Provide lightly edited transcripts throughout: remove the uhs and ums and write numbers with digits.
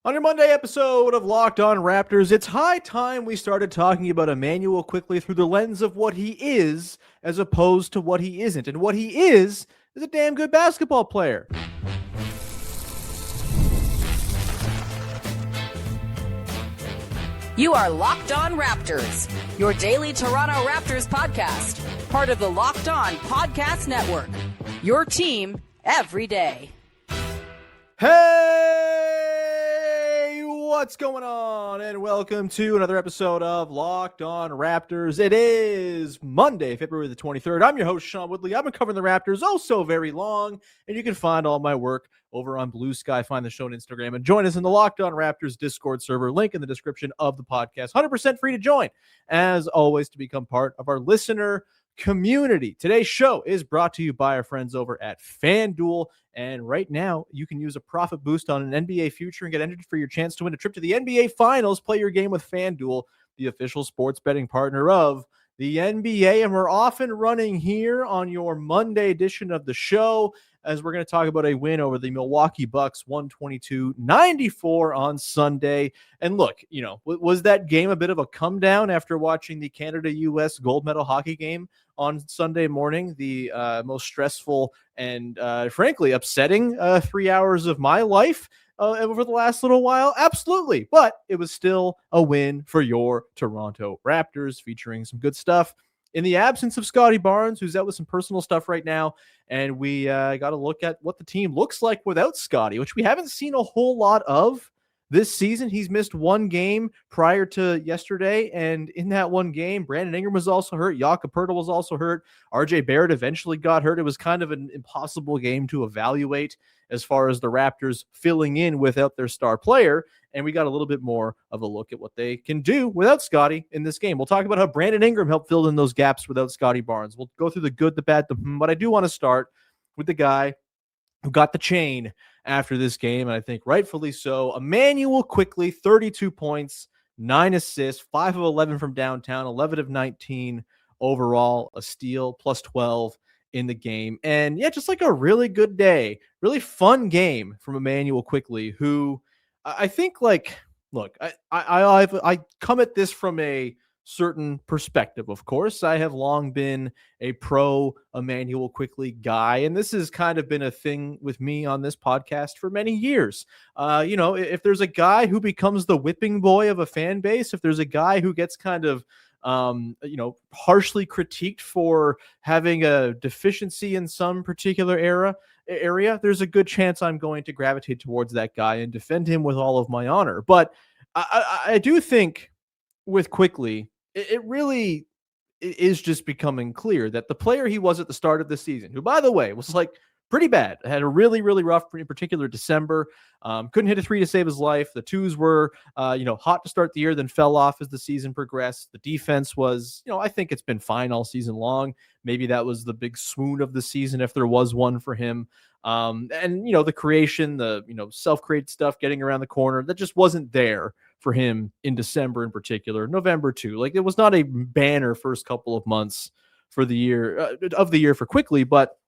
On your Monday episode of Locked On Raptors, it's high time we started talking about Immanuel Quickley through the lens of what he is as opposed to what he isn't. And what he is a damn good basketball player. You are Locked On Raptors, your daily Toronto Raptors podcast, part of the Locked On Podcast Network, your team every day. Hey, what's going on? And welcome to another episode of Locked On Raptors. It is Monday, February the 23rd. I'm your host, Sean Woodley. I've been covering the Raptors oh so very long, and you can find all my work over on Blue Sky. Find the show on Instagram and join us in the Locked On Raptors Discord server. Link in the description of the podcast. 100% free to join. As always, to become part of our listener community. Today's show is brought to you by our friends over at FanDuel. And right now, you can use a profit boost on an NBA future and get entered for your chance to win a trip to the NBA Finals. Play your game with FanDuel, the official sports betting partner of the NBA. And we're off and running here on your Monday edition of the show, as we're going to talk about a win over the Milwaukee Bucks, 122-94 on Sunday. And look, was that game a bit of a come down after watching the Canada-US gold medal hockey game on Sunday morning, the most stressful and frankly upsetting 3 hours of my life over the last little while? Absolutely. But it was still a win for your Toronto Raptors, featuring some good stuff in the absence of Scottie Barnes, who's out with some personal stuff right now. And we got to look at what the team looks like without Scottie, which we haven't seen a whole lot of this season. He's missed one game prior to yesterday, and in that one game, Brandon Ingram was also hurt. Jakob Poeltl was also hurt. Barrett eventually got hurt. It was kind of an impossible game to evaluate as far as the Raptors filling in without their star player, and we got a little bit more of a look at what they can do without Scottie in this game. We'll talk about how Brandon Ingram helped fill in those gaps without Scottie Barnes. We'll go through the good, the bad, but I do want to start with the guy who got the chain after this game, and I think rightfully so. Immanuel Quickley, 32 points, 9 assists, 5 of 11 from downtown, 11 of 19 overall, a steal, plus 12 in the game. And yeah, just like a really good day, really fun game from Immanuel Quickley, who I think, like, look, I come at this from a certain perspective. Of course, I have long been a pro Immanuel Quickley guy, and this has kind of been a thing with me on this podcast for many years. If there's a guy who becomes the whipping boy of a fan base, if there's a guy who gets kind of harshly critiqued for having a deficiency in some particular area, there's a good chance I'm going to gravitate towards that guy and defend him with all of my honor. But I do think with Quickley, it really is just becoming clear that the player he was at the start of the season, who, by the way, was like pretty bad, had a really, really rough, in particular December, couldn't hit a three to save his life. The twos were, hot to start the year, then fell off as the season progressed. The defense was, I think it's been fine all season long. Maybe that was the big swoon of the season, if there was one for him. The creation, the, self-created stuff, getting around the corner, that just wasn't there for him in December in particular, November too. Like, it was not a banner first couple of months for the year for Quickley, but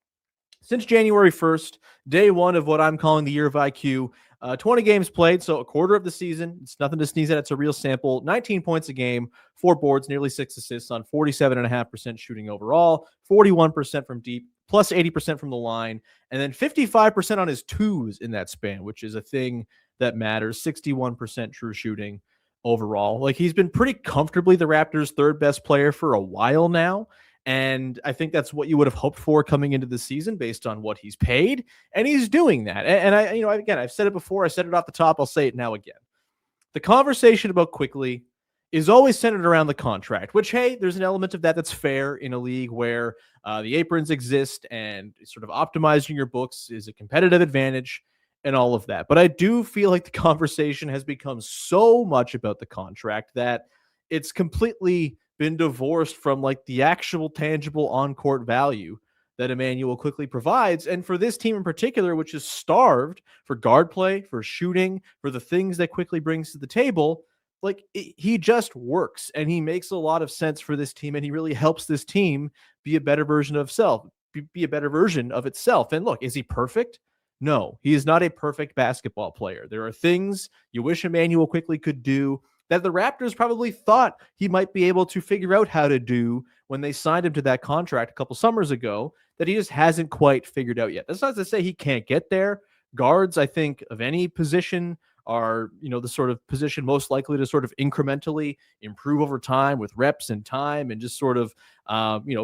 since January 1st, day one of what I'm calling the year of IQ, 20 games played, so a quarter of the season. It's nothing to sneeze at. It's a real sample. 19 points a game, 4 boards, nearly 6 assists on 47.5% shooting overall, 41% from deep, plus 80% from the line, and then 55% on his twos in that span, which is a thing that matters. 61% true shooting overall. Like, he's been pretty comfortably the Raptors' third best player for a while now. And I think that's what you would have hoped for coming into the season based on what he's paid. And he's doing that. And I've said it before. I said it off the top. I'll say it now again. The conversation about Quickley is always centered around the contract, which, hey, there's an element of that that's fair in a league where the aprons exist and sort of optimizing your books is a competitive advantage and all of that. But I do feel like the conversation has become so much about the contract that it's completely been divorced from like the actual tangible on-court value that Immanuel Quickley provides. And for this team in particular, which is starved for guard play, for shooting, for the things that Quickley brings to the table, like, he just works and he makes a lot of sense for this team, and he really helps this team be a better version of itself. And look, is he perfect? No, he is not a perfect basketball player. There are things you wish Immanuel Quickley could do that the Raptors probably thought he might be able to figure out how to do when they signed him to that contract a couple summers ago that he just hasn't quite figured out yet. That's not to say he can't get there. Guards, I think, of any position are, the sort of position most likely to sort of incrementally improve over time with reps and time and just sort of,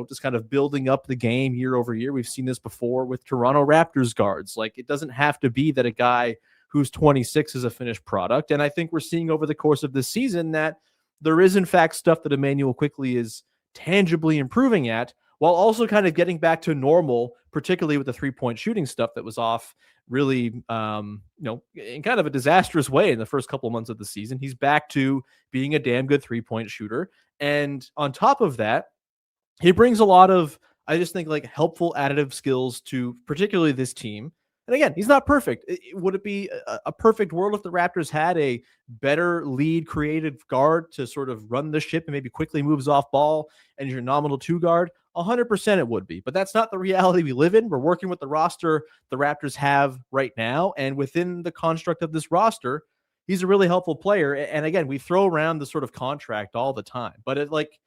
just kind of building up the game year over year. We've seen this before with Toronto Raptors guards. Like, it doesn't have to be that a guy who's 26 is a finished product. And I think we're seeing over the course of this season that there is, in fact, stuff that Immanuel Quickley is tangibly improving at, while also kind of getting back to normal, particularly with the three-point shooting stuff that was off really, in kind of a disastrous way in the first couple of months of the season. He's back to being a damn good three-point shooter. And on top of that, he brings a lot of, I just think, like, helpful additive skills to particularly this team. And again, he's not perfect. Would it be a perfect world if the Raptors had a better lead creative guard to sort of run the ship and maybe quickly moves off ball and your nominal two guard? 100% it would be. But that's not the reality we live in. We're working with the roster the Raptors have right now. And within the construct of this roster, he's a really helpful player. And again, we throw around the sort of contract all the time. But it, like,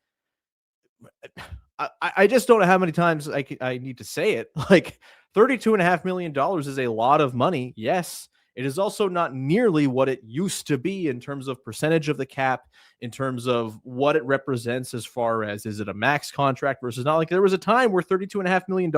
I just don't know how many times I need to say it. Like, $32.5 million is a lot of money. Yes, it is also not nearly what it used to be in terms of percentage of the cap, in terms of what it represents as far as, is it a max contract versus not? Like, there was a time where $32.5 million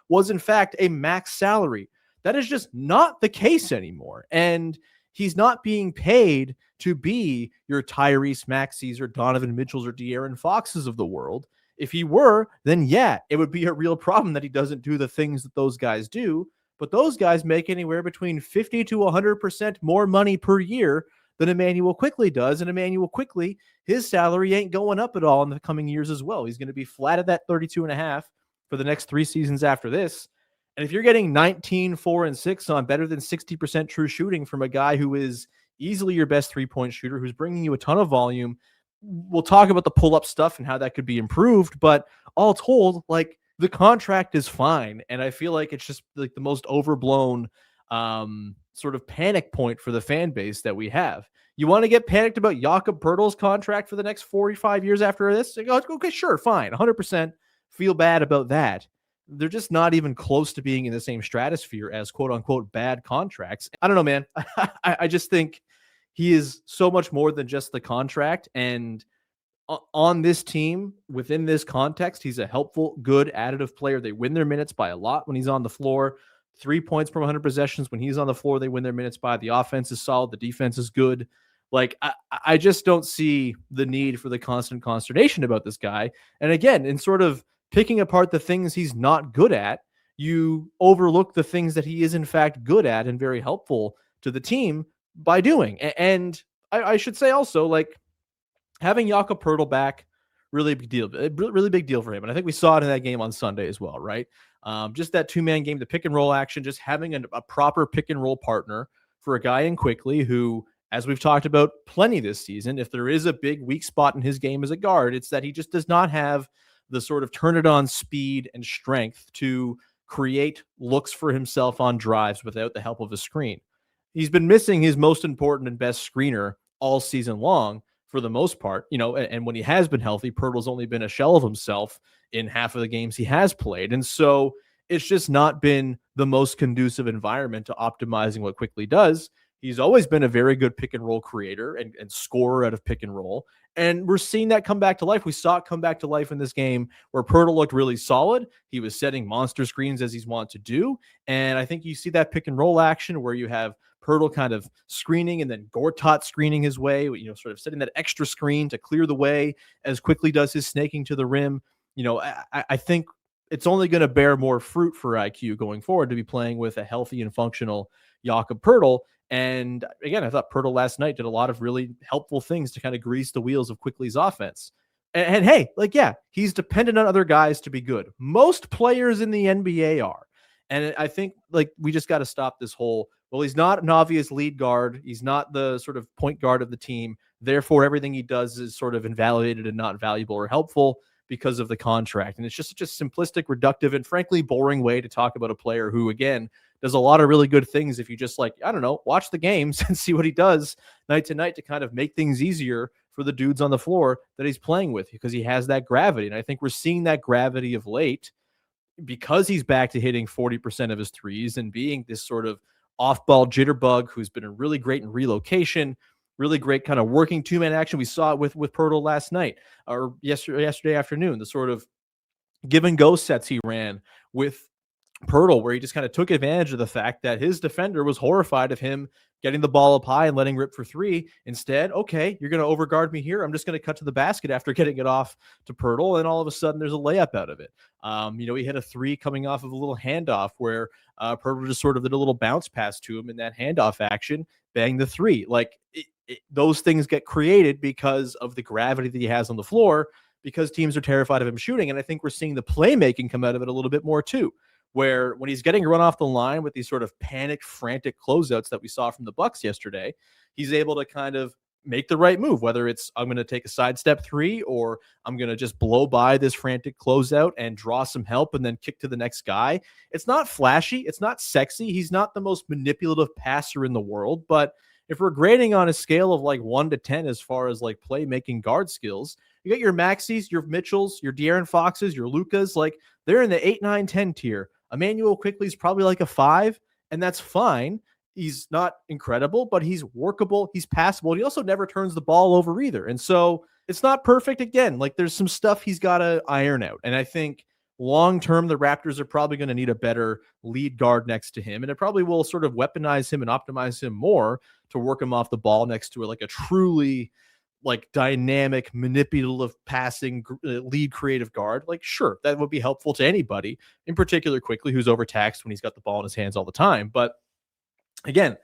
was in fact a max salary. That is just not the case anymore. And he's not being paid to be your Tyrese Maxeys or Donovan Mitchells or De'Aaron Foxes of the world. If he were, then yeah, it would be a real problem that he doesn't do the things that those guys do. But those guys make anywhere between 50 to 100% more money per year than Immanuel Quickley does. And Immanuel Quickley, his salary ain't going up at all in the coming years as well. He's going to be flat at that 32.5 for the next 3 seasons after this. And if you're getting 19, 4, and 6 on better than 60% true shooting from a guy who is easily your best three-point shooter, who's bringing you a ton of volume, we'll talk about the pull-up stuff and how that could be improved, but all told, like, the contract is fine. And I feel like it's just like the most overblown sort of panic point for the fan base that we have. You want to get panicked about Jakob Poeltl's contract for the next 45 years after this? Like, okay, sure, fine. 100% feel bad about that. They're just not even close to being in the same stratosphere as quote unquote bad contracts. I don't know, man. I just think he is so much more than just the contract. And on this team, within this context, he's a helpful, good, additive player. They win their minutes by a lot when he's on the floor. 3 points per 100 possessions. When he's on the floor, they win their minutes by. The offense is solid. The defense is good. Like, I just don't see the need for the constant consternation about this guy. And again, in sort of picking apart the things he's not good at, you overlook the things that he is in fact good at and very helpful to the team by doing. And I should say also, like, having Jakob Poeltl back, really big deal for him. And I think we saw it in that game on Sunday as well, right? Just that two-man game, the pick and roll action, just having a proper pick and roll partner for a guy in Quickley who, as we've talked about plenty this season, if there is a big weak spot in his game as a guard, it's that he just does not have the sort of turn it on speed and strength to create looks for himself on drives without the help of a screen. He's been missing his most important and best screener all season long for the most part, and when he has been healthy, Poeltl's only been a shell of himself in half of the games he has played. And so it's just not been the most conducive environment to optimizing what Quickley does. He's always been a very good pick and roll creator and scorer out of pick and roll. And we're seeing that come back to life. We saw it come back to life in this game where Poeltl looked really solid. He was setting monster screens as he's wont to do. And I think you see that pick and roll action where you have Poeltl kind of screening and then Gortat screening his way, sort of setting that extra screen to clear the way as Quickley does his snaking to the rim. I think it's only going to bear more fruit for IQ going forward to be playing with a healthy and functional Jakob Poeltl. And again, I thought Poeltl last night did a lot of really helpful things to kind of grease the wheels of Quickley's offense. And hey, he's dependent on other guys to be good. Most players in the NBA are. And I think we just got to stop this whole, well, he's not an obvious lead guard. He's not the sort of point guard of the team. Therefore, everything he does is sort of invalidated and not valuable or helpful because of the contract. And it's just such a simplistic, reductive, and frankly boring way to talk about a player who, again, does a lot of really good things if you just watch the games and see what he does night to night to kind of make things easier for the dudes on the floor that he's playing with, because he has that gravity. And I think we're seeing that gravity of late because he's back to hitting 40% of his threes and being this sort of off-ball jitterbug who's been really great in relocation, really great kind of working two-man action. We saw it with Poeltl last night or yesterday afternoon, the sort of give and go sets he ran with Poeltl, where he just kind of took advantage of the fact that his defender was horrified of him getting the ball up high and letting rip for three. Instead, okay, you're going to overguard me here. I'm just going to cut to the basket after getting it off to Poeltl, and all of a sudden there's a layup out of it. He hit a three coming off of a little handoff where Poeltl just sort of did a little bounce pass to him in that handoff action, bang the three. Those things get created because of the gravity that he has on the floor, because teams are terrified of him shooting. And I think we're seeing the playmaking come out of it a little bit more too, where when he's getting run off the line with these sort of panicked, frantic closeouts that we saw from the Bucks yesterday, he's able to kind of make the right move, whether it's I'm going to take a sidestep three or I'm going to just blow by this frantic closeout and draw some help and then kick to the next guy. It's not flashy. It's not sexy. He's not the most manipulative passer in the world, but if we're grading on a scale of 1 to 10 as far as playmaking guard skills, you got your Maxis, your Mitchells, your De'Aaron Foxes, your Lucas, they're in the 8, 9, 10 tier. Immanuel Quickley is probably a 5, and that's fine. He's not incredible, but he's workable. He's passable. And he also never turns the ball over either. And so it's not perfect again. There's some stuff he's got to iron out. And I think long-term, the Raptors are probably going to need a better lead guard next to him. And it probably will sort of weaponize him and optimize him more to work him off the ball next to a truly dynamic, manipulative passing lead creative guard. Sure, that would be helpful to anybody, in particular Quickley, who's overtaxed when he's got the ball in his hands all the time. But again,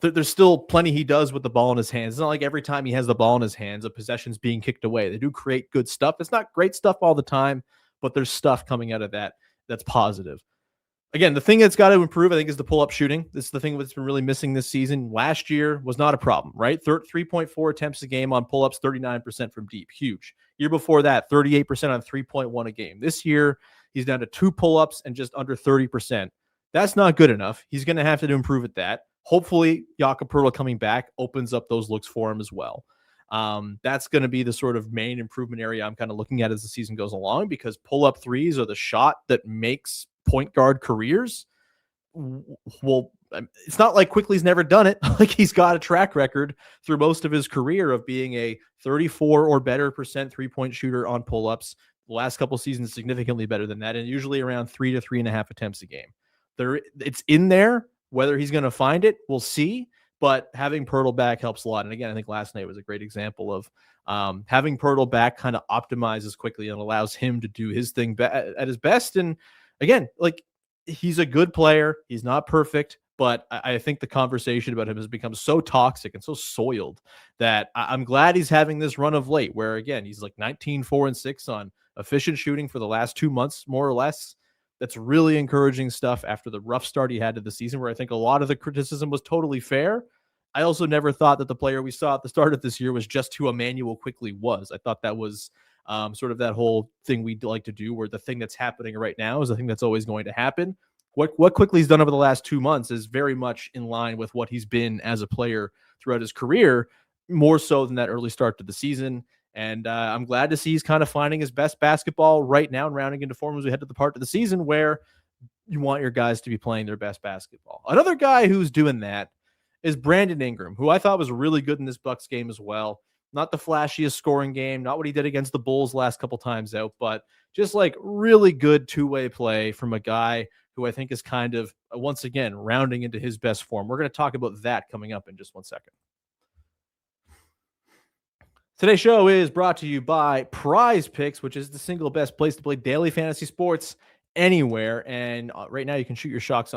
there's still plenty he does with the ball in his hands. It's not like every time he has the ball in his hands, a possession's being kicked away. They do create good stuff. It's not great stuff all the time, but there's stuff coming out of that that's positive. Again, the thing that's got to improve, I think, is the pull-up shooting. This is the thing that's been really missing this season. Last year was not a problem, right? 3.4 attempts a game on pull-ups, 39% from deep. Huge. Year before that, 38% on 3.1 a game. This year, he's down to 2 pull-ups and just under 30%. That's not good enough. He's going to have to improve at that. Hopefully, Jakob Poeltl coming back opens up those looks for him as well. That's going to be the sort of main improvement area I'm kind of looking at as the season goes along, because pull-up threes are the shot that makes point guard careers. Well, it's not like Quickley's never done it. He's got a track record through most of his career of being a 34 or better % three-point shooter on pull-ups. The last couple seasons significantly better than that, and usually around 3 to 3.5 attempts a game. It's in there. Whether he's going to find it, we'll see. But having Poeltl back helps a lot. And again, I think last night was a great example of having Poeltl back kind of optimizes Quickley and allows him to do his thing at his best. And again, he's a good player. He's not perfect, but I think the conversation about him has become so toxic and so soiled that I'm glad he's having this run of late where, again, he's 19, 4, and 6 on efficient shooting for the last 2 months, more or less. That's really encouraging stuff after the rough start he had to the season, where I think a lot of the criticism was totally fair. I also never thought that the player we saw at the start of this year was just who Immanuel Quickley was. I thought that was sort of that whole thing we'd like to do, where the thing that's happening right now is the thing that's always going to happen. What Quickley's done over the last 2 months is very much in line with what he's been as a player throughout his career, more so than that early start to the season. And I'm glad to see he's kind of finding his best basketball right now and rounding into form as we head to the part of the season where you want your guys to be playing their best basketball. Another guy who's doing that is Brandon Ingram, who I thought was really good in this Bucks game as well. Not the flashiest scoring game, not what he did against the Bulls last couple times out, but just really good two-way play from a guy who I think is kind of, once again, rounding into his best form. We're going to talk about that coming up in just 1 second. Today's show is brought to you by Prize Picks, which is the single best place to play daily fantasy sports anywhere. And right now you can shoot your shot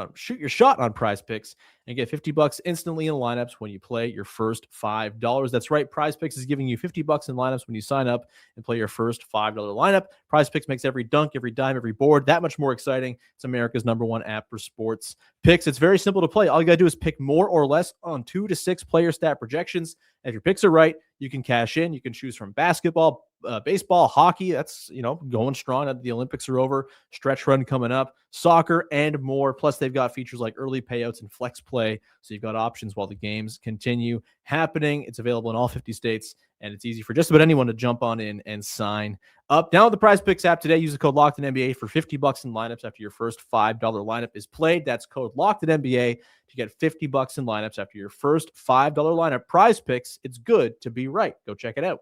on Prize Picks and get $50 instantly in lineups when you play your first $5. That's right. Prize Picks is giving you $50 in lineups when you sign up and play your first $5 lineup. Prize Picks makes every dunk, every dime, every board that much more exciting. It's America's #1 app for sports picks. It's very simple to play. All you got to do is pick more or less on 2 to 6 player stat projections. And if your picks are right, you can cash in. You can choose from basketball, baseball, hockey, that's, going strong. The Olympics are over, stretch run coming up, soccer, and more. Plus, they've got features like early payouts and flex play. So you've got options while the games continue happening. It's available in all 50 states, and it's easy for just about anyone to jump on in and sign up. Download the Prize Picks app today. Use the code LOCKEDONNBA for $50 in lineups after your first $5 lineup is played. That's code LOCKEDONNBA to get $50 in lineups after your first $5 lineup. Prize Picks, it's good to be right. Go check it out.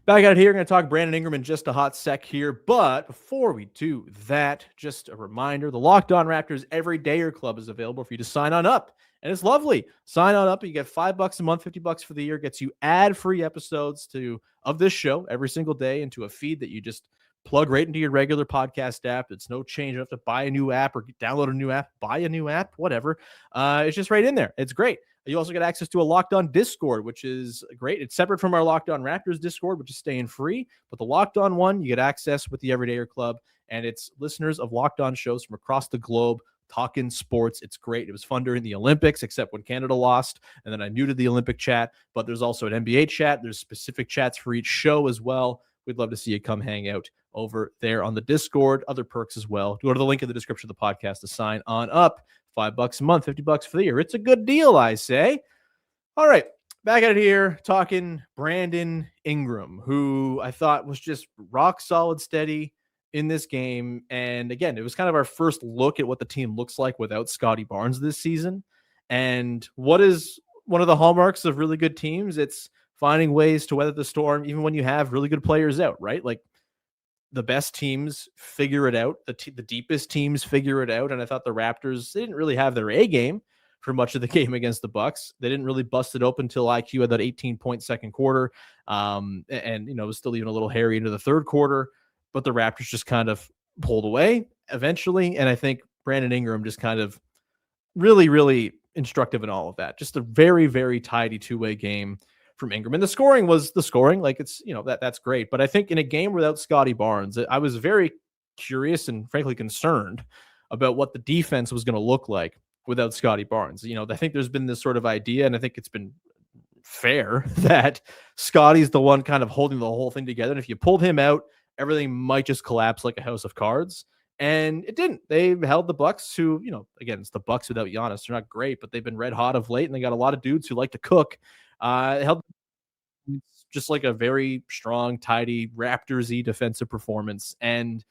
Back out here, we're going to talk Brandon Ingram in just a hot sec here. But before we do that, just a reminder, the Locked On Raptors Everydayer Club is available for you to sign on up. And it's lovely. Sign on up. You get $5 a month, $50 for the year. Gets you ad-free episodes of this show every single day into a feed that you just plug right into your regular podcast app. It's no change. You don't have to buy a new app or download a new app, buy a new app, whatever. It's just right in there. It's great. You also get access to a Locked On Discord, which is great. It's separate from our Locked On Raptors Discord, which is staying free. But the Locked On one, you get access with the Everydayer Club, and it's listeners of Locked On shows from across the globe talking sports. It's great. It was fun during the Olympics, except when Canada lost, and then I muted the Olympic chat. But there's also an NBA chat. There's specific chats for each show as well. We'd love to see you come hang out over there on the Discord. Other perks as well. Go to the link in the description of the podcast to sign on up. $5 a month, $50 for the year. It's a good deal, I say. All right, back at it here, talking Brandon Ingram, who I thought was just rock solid steady in this game. And again, it was kind of our first look at what the team looks like without Scottie Barnes this season. And what is one of the hallmarks of really good teams? It's finding ways to weather the storm, even when you have really good players out, right? Like, the best teams figure it out. The deepest teams figure it out. And I thought the Raptors, they didn't really have their A game for much of the game against the Bucks. They didn't really bust it open until IQ had that 18-point second quarter. And it was still even a little hairy into the third quarter. But the Raptors just kind of pulled away eventually. And I think Brandon Ingram just kind of really, really instructive in all of that. Just a very, very tidy two-way game from Ingram. And the scoring was the scoring. Like, it's, that's great. But I think in a game without Scottie Barnes, I was very curious and frankly concerned about what the defense was going to look like without Scottie Barnes. I think there's been this sort of idea, and I think it's been fair, that Scottie's the one kind of holding the whole thing together. And if you pulled him out, everything might just collapse like a house of cards. And it didn't. They held the Bucks, who, again, it's the Bucks without Giannis. They're not great, but they've been red hot of late, and they got a lot of dudes who like to cook. Held just like a very strong, tidy, Raptors-y defensive performance. And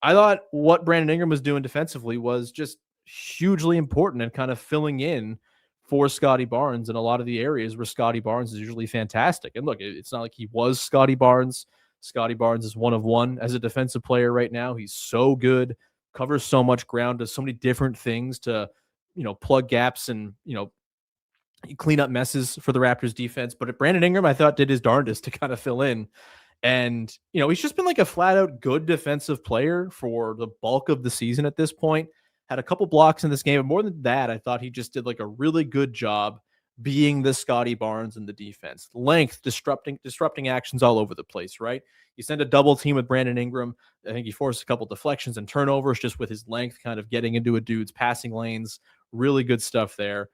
I thought what Brandon Ingram was doing defensively was just hugely important and kind of filling in for Scottie Barnes in a lot of the areas where Scottie Barnes is usually fantastic. And look, it's not like he was Scottie Barnes. Scottie Barnes is one of one as a defensive player right now. He's so good, covers so much ground, does so many different things to, plug gaps and, clean up messes for the Raptors defense. But Brandon Ingram, I thought, did his darndest to kind of fill in. And, he's just been like a flat out good defensive player for the bulk of the season at this point. Had a couple blocks in this game. But more than that, I thought he just did like a really good job being the Scottie Barnes in the defense. Length, disrupting actions all over the place, right? You send a double team with Brandon Ingram. I think he forced a couple deflections and turnovers just with his length, kind of getting into a dude's passing lanes. Really good stuff there.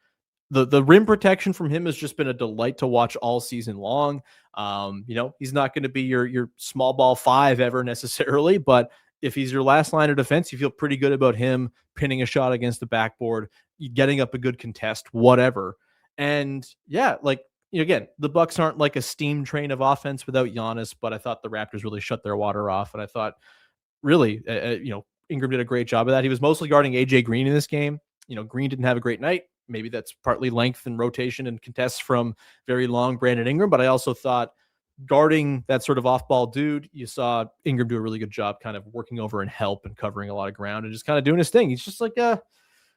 The rim protection from him has just been a delight to watch all season long. He's not going to be your small ball five ever necessarily, but if he's your last line of defense, you feel pretty good about him pinning a shot against the backboard, getting up a good contest, whatever. And yeah, again, the Bucks aren't like a steam train of offense without Giannis, but I thought the Raptors really shut their water off. And I thought really, Ingram did a great job of that. He was mostly guarding AJ Green in this game. Green didn't have a great night. Maybe that's partly length and rotation and contests from very long Brandon Ingram. But I also thought guarding that sort of off-ball dude, you saw Ingram do a really good job kind of working over and help and covering a lot of ground and just kind of doing his thing. He's just like, I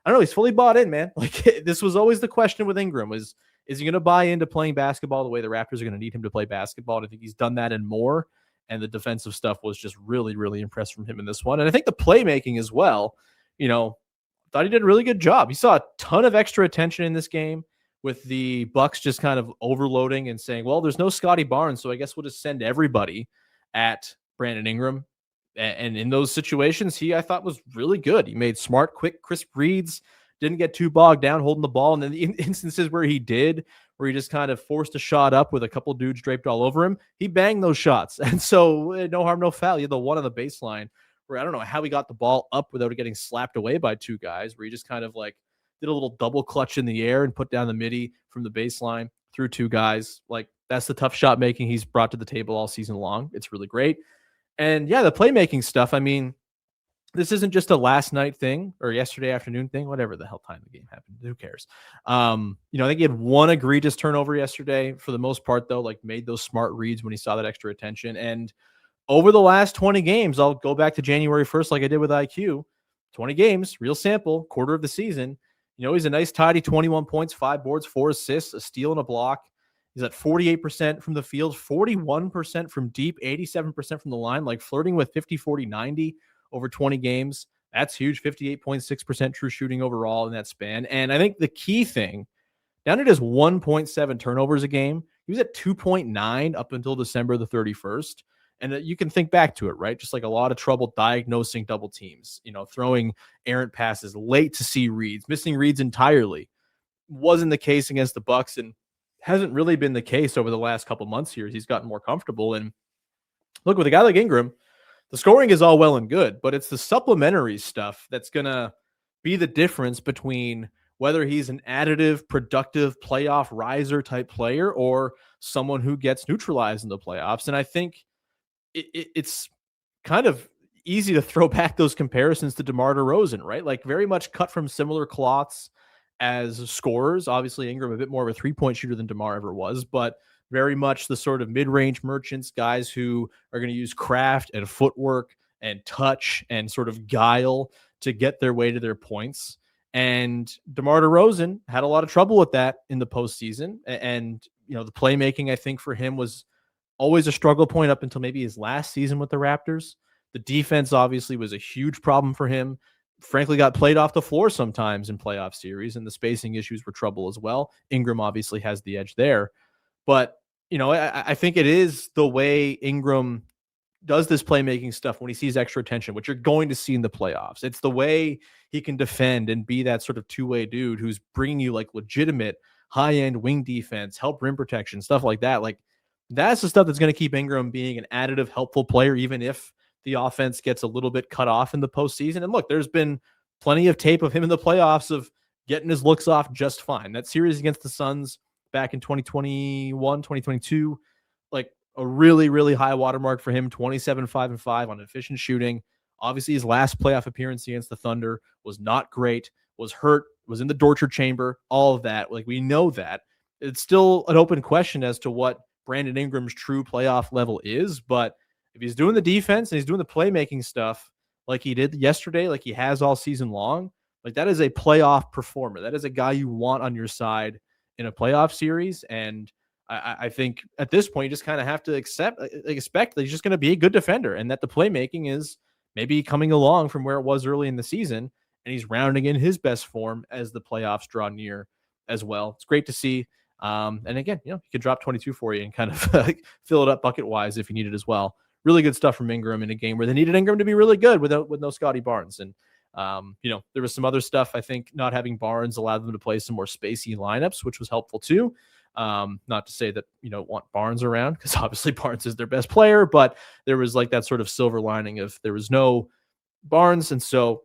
don't know, he's fully bought in, man. Like, this was always the question with Ingram is he going to buy into playing basketball the way the Raptors are going to need him to play basketball? And I think he's done that and more. And the defensive stuff was just really, really impressed from him in this one. And I think the playmaking as well, thought he did a really good job. He saw a ton of extra attention in this game with the Bucks just kind of overloading and saying, well, there's no Scottie Barnes, so I guess we'll just send everybody at Brandon Ingram. And in those situations, I thought was really good. He made smart, quick, crisp reads, didn't get too bogged down holding the ball. And then the instances where he did, where he just kind of forced a shot up with a couple dudes draped all over him. He banged those shots. And so no harm, no foul. You had the one on the baseline where I don't know how he got the ball up without it getting slapped away by two guys, where he just kind of like did a little double clutch in the air and put down the midi from the baseline through two guys. Like, that's the tough shot making he's brought to the table all season long. It's really great. And yeah, the playmaking stuff, I mean, this isn't just a last night thing or yesterday afternoon thing, whatever the hell time the game happened. Who cares? I think he had one egregious turnover yesterday. For the most part, though, like, made those smart reads when he saw that extra attention. And over the last 20 games, I'll go back to January 1st like I did with IQ. 20 games, real sample, quarter of the season. He's a nice tidy 21 points, 5 boards, 4 assists, a steal and a block. He's at 48% from the field, 41% from deep, 87% from the line, like flirting with 50, 40, 90 over 20 games. That's huge. 58.6% true shooting overall in that span. And I think the key thing, down at his 1.7 turnovers a game, he was at 2.9 up until December the 31st. And you can think back to it, right? Just like a lot of trouble diagnosing double teams, throwing errant passes, late to see reads, missing reads entirely. Wasn't the case against the Bucks, and hasn't really been the case over the last couple months here. He's gotten more comfortable. And look, with a guy like Ingram, the scoring is all well and good, but it's the supplementary stuff that's going to be the difference between whether he's an additive, productive, playoff riser type player or someone who gets neutralized in the playoffs. And I think it's kind of easy to throw back those comparisons to DeMar DeRozan, right? Like, very much cut from similar cloths as scorers. Obviously, Ingram a bit more of a three-point shooter than DeMar ever was, but very much the sort of mid-range merchants, guys who are going to use craft and footwork and touch and sort of guile to get their way to their points. And DeMar DeRozan had a lot of trouble with that in the postseason. And, the playmaking, I think, for him was always a struggle point up until maybe his last season with the Raptors. The defense obviously was a huge problem for him. Frankly, got played off the floor sometimes in playoff series, and the spacing issues were trouble as well. Ingram obviously has the edge there. But, I think it is the way Ingram does this playmaking stuff when he sees extra attention, which you're going to see in the playoffs. It's the way he can defend and be that sort of two-way dude who's bringing you like legitimate high-end wing defense, help rim protection, stuff like that. Like, that's the stuff that's going to keep Ingram being an additive, helpful player, even if the offense gets a little bit cut off in the postseason. And look, there's been plenty of tape of him in the playoffs of getting his looks off just fine. That series against the Suns back in 2021, 2022, like a really, really high watermark for him, 27, 5-5 on efficient shooting. Obviously, his last playoff appearance against the Thunder was not great, was hurt, was in the torture chamber, all of that. Like, we know that. It's still an open question as to what Brandon Ingram's true playoff level is, but if he's doing the defense and he's doing the playmaking stuff like he did yesterday, like he has all season long, like, that is a playoff performer. That is a guy you want on your side in a playoff series. And I think at this point, you just kind of have to expect that he's just going to be a good defender and that the playmaking is maybe coming along from where it was early in the season. And he's rounding in his best form as the playoffs draw near as well. It's great to see. And again, he could drop 22 for you and kind of fill it up bucket wise if you need it as well. Really good stuff from Ingram in a game where they needed Ingram to be really good with no Scottie Barnes. And, there was some other stuff. I think not having Barnes allowed them to play some more spacey lineups, which was helpful too. Not to say that, want Barnes around, because obviously Barnes is their best player, but there was like that sort of silver lining of there was no Barnes. And so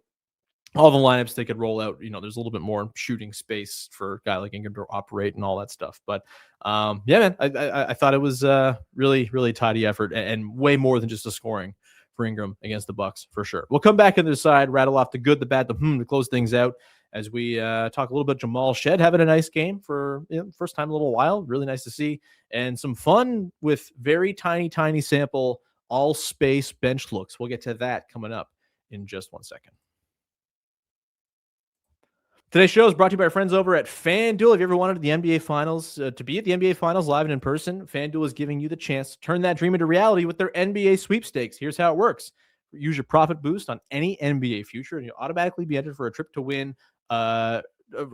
all the lineups they could roll out, there's a little bit more shooting space for a guy like Ingram to operate and all that stuff. But yeah, man, I thought it was really, really tidy effort and way more than just a scoring for Ingram against the Bucks for sure. We'll come back on the side, rattle off the good, the bad, to close things out as we talk a little bit. Jamal Shead having a nice game for first time in a little while. Really nice to see. And some fun with very tiny sample, all space bench looks. We'll get to that coming up in just 1 second. Today's show is brought to you by our friends over at FanDuel. If you ever wanted the NBA Finals to be at the NBA Finals live and in person, FanDuel is giving you the chance to turn that dream into reality with their NBA sweepstakes. Here's how it works. Use your profit boost on any NBA future, and you'll automatically be entered for a trip to win, a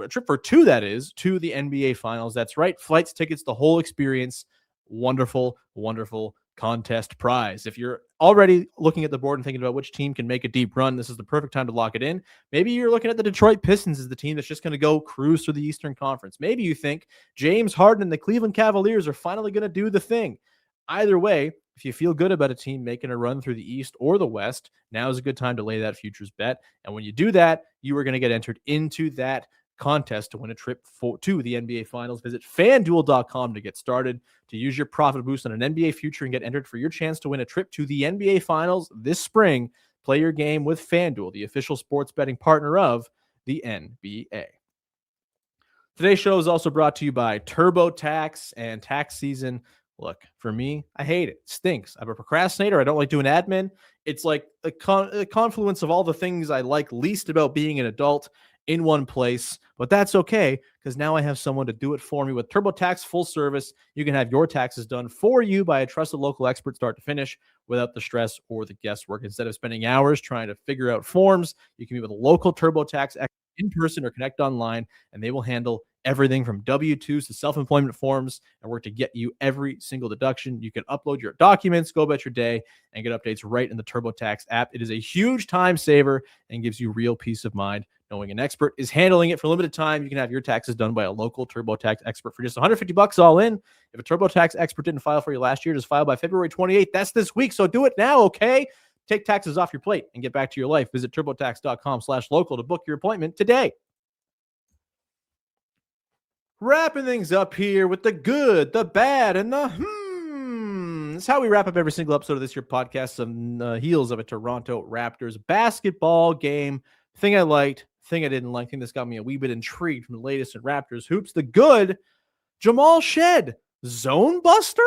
trip for two, that is, to the NBA Finals. That's right. Flights, tickets, the whole experience. Wonderful, wonderful contest prize. If you're already looking at the board and thinking about which team can make a deep run, this is the perfect time to lock it in. Maybe you're looking at the Detroit Pistons as the team that's just going to go cruise through the Eastern Conference. Maybe you think James Harden and the Cleveland Cavaliers are finally going to do the thing. Either way, if you feel good about a team making a run through the East or the West, now is a good time to lay that futures bet. And when you do that, you are going to get entered into that contest to win a trip to the NBA Finals. Visit FanDuel.com to get started. To use your profit boost on an NBA future and get entered for your chance to win a trip to the NBA Finals this spring, play your game with FanDuel, the official sports betting partner of the NBA. Today's show is also brought to you by TurboTax and tax season. Look, for me, I hate it. It stinks. I'm a procrastinator. I don't like doing admin. It's like a confluence of all the things I like least about being an adult in one place, but that's okay because now I have someone to do it for me. With TurboTax full service, you can have your taxes done for you by a trusted local expert start to finish without the stress or the guesswork. Instead of spending hours trying to figure out forms, you can meet with a local TurboTax expert in person or connect online, and they will handle everything from W-2s to self-employment forms and work to get you every single deduction. You can upload your documents, go about your day, and get updates right in the TurboTax app. It is a huge time saver and gives you real peace of mind knowing an expert is handling it for a limited time. You can have your taxes done by a local TurboTax expert for just $150 all in. If a TurboTax expert didn't file for you last year, just file by February 28th. That's this week, so do it now, okay? Take taxes off your plate and get back to your life. Visit TurboTax.com/local to book your appointment today. Wrapping things up here with the good, the bad, and the It's how we wrap up every single episode of this year podcast on the heels of a Toronto Raptors basketball game. Thing I liked, thing I didn't like, thing that's got me a wee bit intrigued from the latest in Raptors hoops. The good, Jamal Shead, zone buster.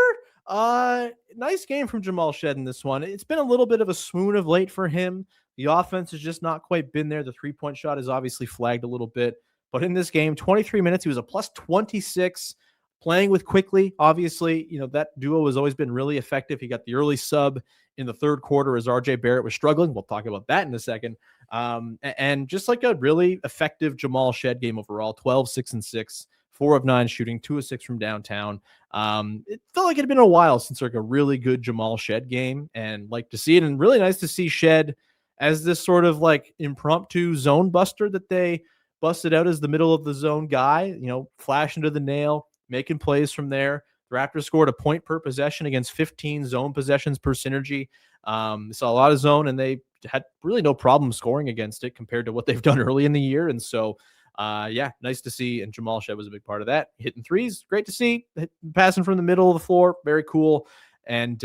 Nice game from Jamal Shead in this one. It's been a little bit of a swoon of late for him. The offense has just not quite been there. The three-point shot is obviously flagged a little bit. But in this game, 23 minutes, he was a plus 26, playing with Quickley. Obviously, that duo has always been really effective. He got the early sub in the third quarter as RJ Barrett was struggling. We'll talk about that in a second. And just like a really effective Jamal Shead game overall, 12, 6, and 6, 4 of 9 shooting, 2 of 6 from downtown. It felt like it had been a while since like a really good Jamal Shead game, and like to see it, and really nice to see Shead as this sort of like impromptu zone buster that they busted out as the middle of the zone guy, flash into the nail, making plays from there. The Raptors scored a point per possession against 15 zone possessions per synergy. Saw a lot of zone, and they had really no problem scoring against it compared to what they've done early in the year. And so, nice to see. And Jamal Shead was a big part of that. Hitting threes, great to see. Passing from the middle of the floor, very cool. And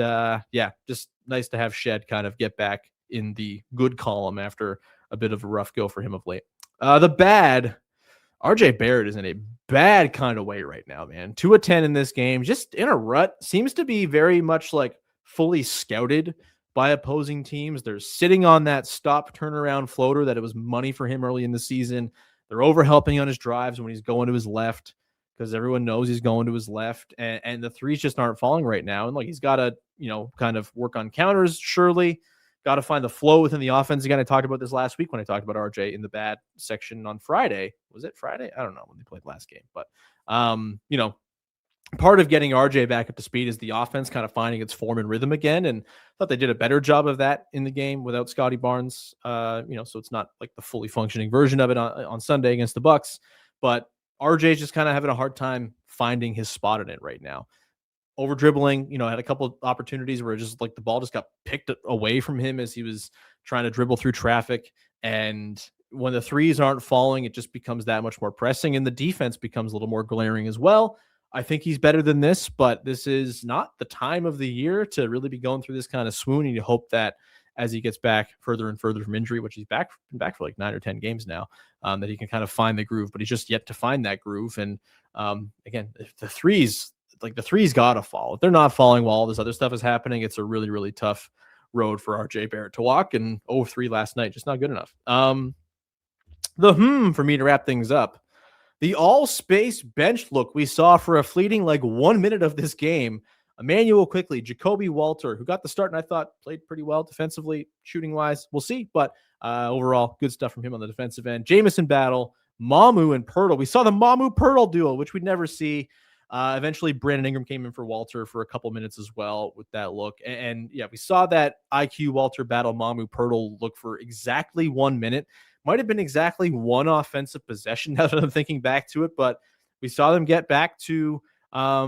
just nice to have Shead kind of get back in the good column after a bit of a rough go for him of late. The bad, RJ Barrett is in a bad kind of way right now, man. 2 of 10 in this game, just in a rut. Seems to be very much like fully scouted by opposing teams. They're sitting on that stop turnaround floater that it was money for him early in the season. They're over-helping on his drives when he's going to his left because everyone knows he's going to his left. And the threes just aren't falling right now. And he's got to, kind of work on counters, surely. Got to find the flow within the offense. Again, I talked about this last week when I talked about RJ in the bad section on Friday. Was it Friday? I don't know when they played last game. But, part of getting RJ back up to speed is the offense kind of finding its form and rhythm again. And I thought they did a better job of that in the game without Scottie Barnes. So it's not like the fully functioning version of it on Sunday against the Bucks. But RJ is just kind of having a hard time finding his spot in it right now. Over dribbling, had a couple of opportunities where just like the ball just got picked away from him as he was trying to dribble through traffic. And when the threes aren't falling, it just becomes that much more pressing, and the defense becomes a little more glaring as well. I think he's better than this, but this is not the time of the year to really be going through this kind of swoon. And you hope that as he gets back further and further from injury, which he's been back for like 9 or 10 games now, that he can kind of find the groove, but he's just yet to find that groove. And again, if the threes got to fall. If they're not falling while all this other stuff is happening, it's a really, really tough road for RJ Barrett to walk. And 0-3 last night, just not good enough. For me to wrap things up, the all-space bench look we saw for a fleeting 1 minute of this game. Immanuel Quickley, Jakob Poeltl, who got the start and I thought played pretty well defensively, shooting-wise. We'll see, but overall, good stuff from him on the defensive end. Jamison Battle, Mamu and Poeltl. We saw the Mamu-Poeltl duo, which we'd never see. Eventually, Brandon Ingram came in for Walter for a couple minutes as well with that look. And yeah, we saw that IQ Walter battle Mamu Poeltl look for exactly 1 minute. Might have been exactly one offensive possession now that I'm thinking back to it, but we saw them get back to, we saw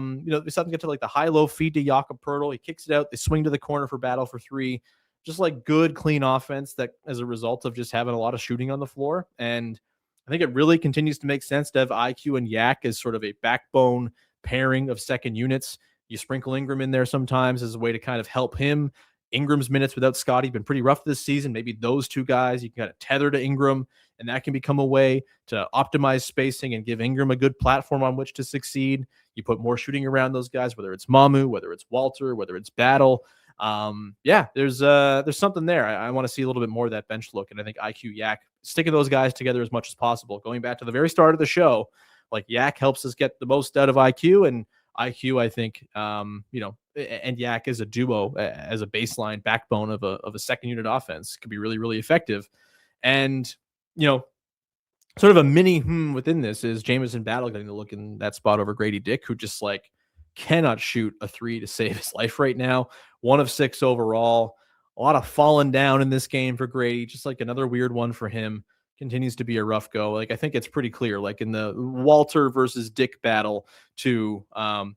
them get to like the high-low feed to Jakob Poeltl. He kicks it out. They swing to the corner for battle for three. Just like good, clean offense that as a result of just having a lot of shooting on the floor. And I think it really continues to make sense to have IQ and Yak as sort of a backbone pairing of second units. You sprinkle Ingram in there sometimes as a way to kind of help him. Ingram's minutes without Scottie been pretty rough this season. Maybe those two guys, you can kind of tether to Ingram, and that can become a way to optimize spacing and give Ingram a good platform on which to succeed. You put more shooting around those guys, whether it's Mamu, whether it's Walter, whether it's Battle. There's something there. I want to see a little bit more of that bench look, and I think IQ Yak sticking those guys together as much as possible. Going back to the very start of the show, like Yak helps us get the most out of IQ, and IQ, I think, and Yak as a duo, as a baseline backbone of a second unit offense could be really, really effective. And, sort of a mini within this is Jamison Battle getting to look in that spot over Grady Dick, who just like cannot shoot a three to save his life right now. 1 of 6 overall. A lot of falling down in this game for Grady, just like another weird one for him. Continues to be a rough go. Like, I think it's pretty clear, like in the Walter versus Dick battle, to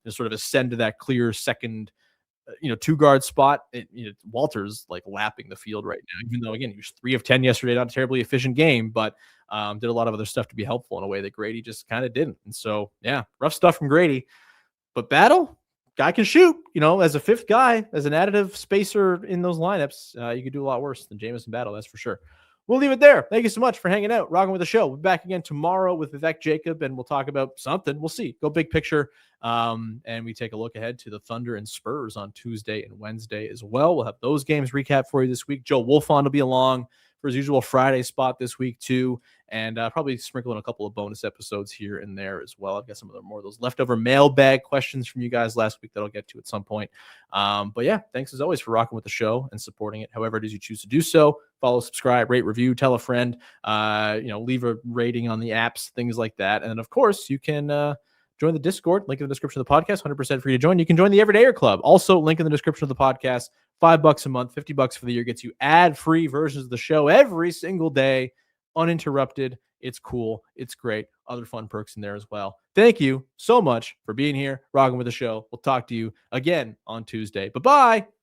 sort of ascend to that clear second, 2-guard spot. Walter's like lapping the field right now, even though, again, he was 3 of 10 yesterday, not a terribly efficient game, but did a lot of other stuff to be helpful in a way that Grady just kind of didn't. And so, yeah, rough stuff from Grady. But Battle, guy can shoot, as a fifth guy, as an additive spacer in those lineups, you could do a lot worse than Jamison Battle, that's for sure. We'll leave it there. Thank you so much for hanging out, rocking with the show. We'll be back again tomorrow with Vivek Jacob, and we'll talk about something. We'll see. Go big picture. And we take a look ahead to the Thunder and Spurs on Tuesday and Wednesday as well. We'll have those games recap for you this week. Joe Wolfond will be along for his usual Friday spot this week too, and probably sprinkle in a couple of bonus episodes here and there as well. I've got some of the more of those leftover mailbag questions from you guys last week that I'll get to at some point. But yeah, thanks as always for rocking with the show and supporting it however it is you choose to do so. Follow, subscribe, rate, review, tell a friend, leave a rating on the apps, things like that. And of course, you can join the Discord, link in the description of the podcast, 100% free to join. You can join the Everydayer Club, also link in the description of the podcast. $5 a month, $50 for the year gets you ad-free versions of the show every single day, uninterrupted. It's cool. It's great. Other fun perks in there as well. Thank you so much for being here, rocking with the show. We'll talk to you again on Tuesday. Bye-bye.